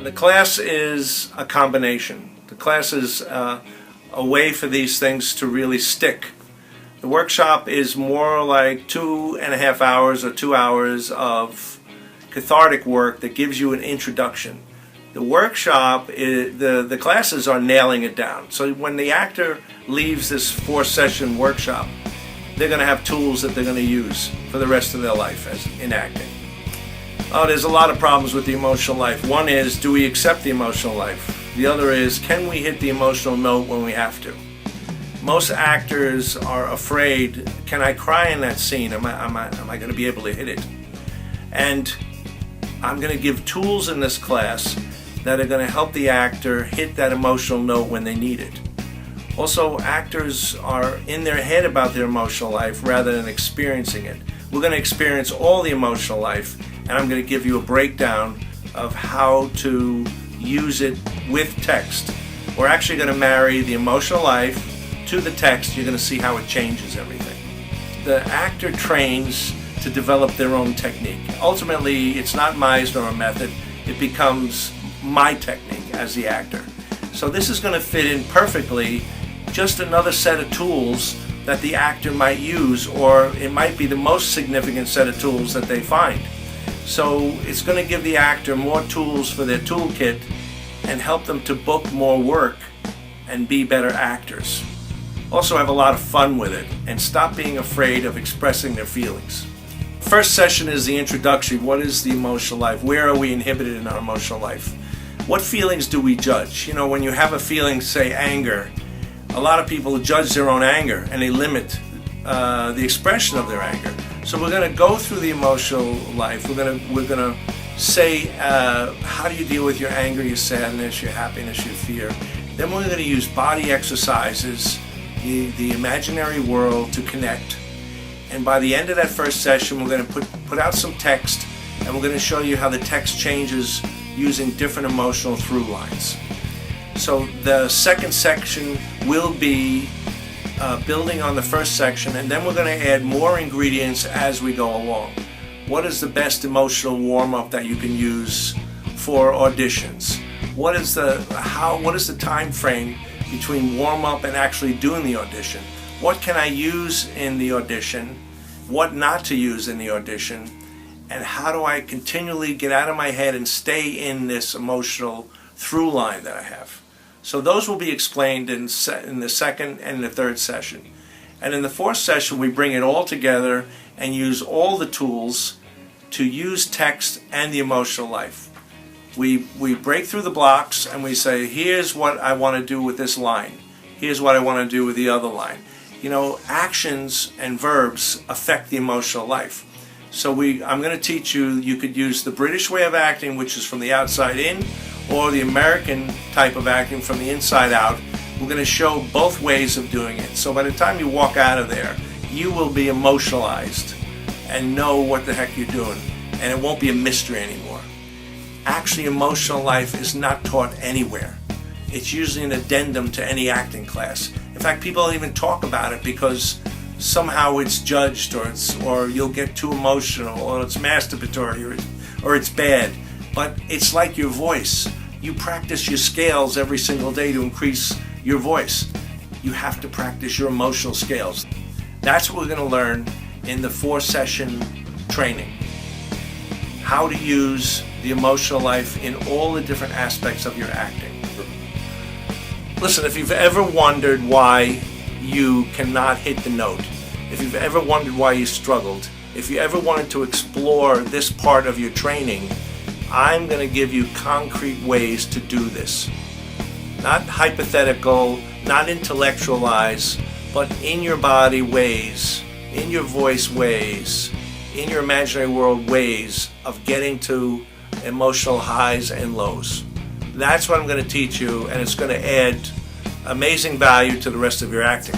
The class is a combination. The class is a way for these things to really stick. The workshop is more like 2.5 hours or 2 hours of cathartic work that gives you an introduction. The workshop, the classes are nailing it down. So when the actor leaves this 4-session workshop, they're going to have tools that they're going to use for the rest of their life in acting. There's a lot of problems with the emotional life. One is, do we accept the emotional life? The other is, can we hit the emotional note when we have to? Most actors are afraid, can I cry in that scene? Am I going to be able to hit it? And I'm going to give tools in this class that are going to help the actor hit that emotional note when they need it. Also, actors are in their head about their emotional life rather than experiencing it. We're going to experience all the emotional life, and I'm going to give you a breakdown of how to use it with text. We're actually going to marry the emotional life to the text. You're going to see how it changes everything. The actor trains to develop their own technique. Ultimately, it's not Meisner or method. It becomes my technique as the actor. So this is going to fit in perfectly, just another set of tools that the actor might use, or it might be the most significant set of tools that they find. So it's going to give the actor more tools for their toolkit and help them to book more work and be better actors. Also have a lot of fun with it and stop being afraid of expressing their feelings. First session is the introduction. What is the emotional life? Where are we inhibited in our emotional life? What feelings do we judge? You know, when you have a feeling, say anger, a lot of people judge their own anger and they limit the expression of their anger. So we're going to go through the emotional life. We're going to say, how do you deal with your anger, your sadness, your happiness, your fear? Then we're going to use body exercises, the imaginary world to connect. And by the end of that first session, we're going to put out some text, and we're going to show you how the text changes using different emotional through lines. So the second section will be building on the first section, and then we're going to add more ingredients as we go along. What is the best emotional warm-up that you can use for auditions? What is the time frame between warm-up and actually doing the audition? What can I use in the audition? What not to use in the audition? And how do I continually get out of my head and stay in this emotional through line that I have? So those will be explained in the second and the third session. And in the fourth session, we bring it all together and use all the tools to use text and the emotional life. We break through the blocks and we say, here's what I want to do with this line. Here's what I want to do with the other line. You know, actions and verbs affect the emotional life. So I'm going to teach you, you could use the British way of acting, which is from the outside in, or the American type of acting from the inside out. We're going to show both ways of doing it. So by the time you walk out of there, you will be emotionalized and know what the heck you're doing. And it won't be a mystery anymore. Actually, emotional life is not taught anywhere. It's usually an addendum to any acting class. In fact, people don't even talk about it because somehow it's judged, or you'll get too emotional, or it's masturbatory, or it's bad. But it's like your voice. You practice your scales every single day to increase your voice. You have to practice your emotional scales. That's what we're going to learn in the 4-session training. How to use the emotional life in all the different aspects of your acting. Listen, if you've ever wondered why you cannot hit the note, if you've ever wondered why you struggled, if you ever wanted to explore this part of your training, I'm going to give you concrete ways to do this. Not hypothetical, not intellectualize, but in your body ways, in your voice ways, in your imaginary world ways of getting to emotional highs and lows. That's what I'm going to teach you, and it's going to add amazing value to the rest of your acting.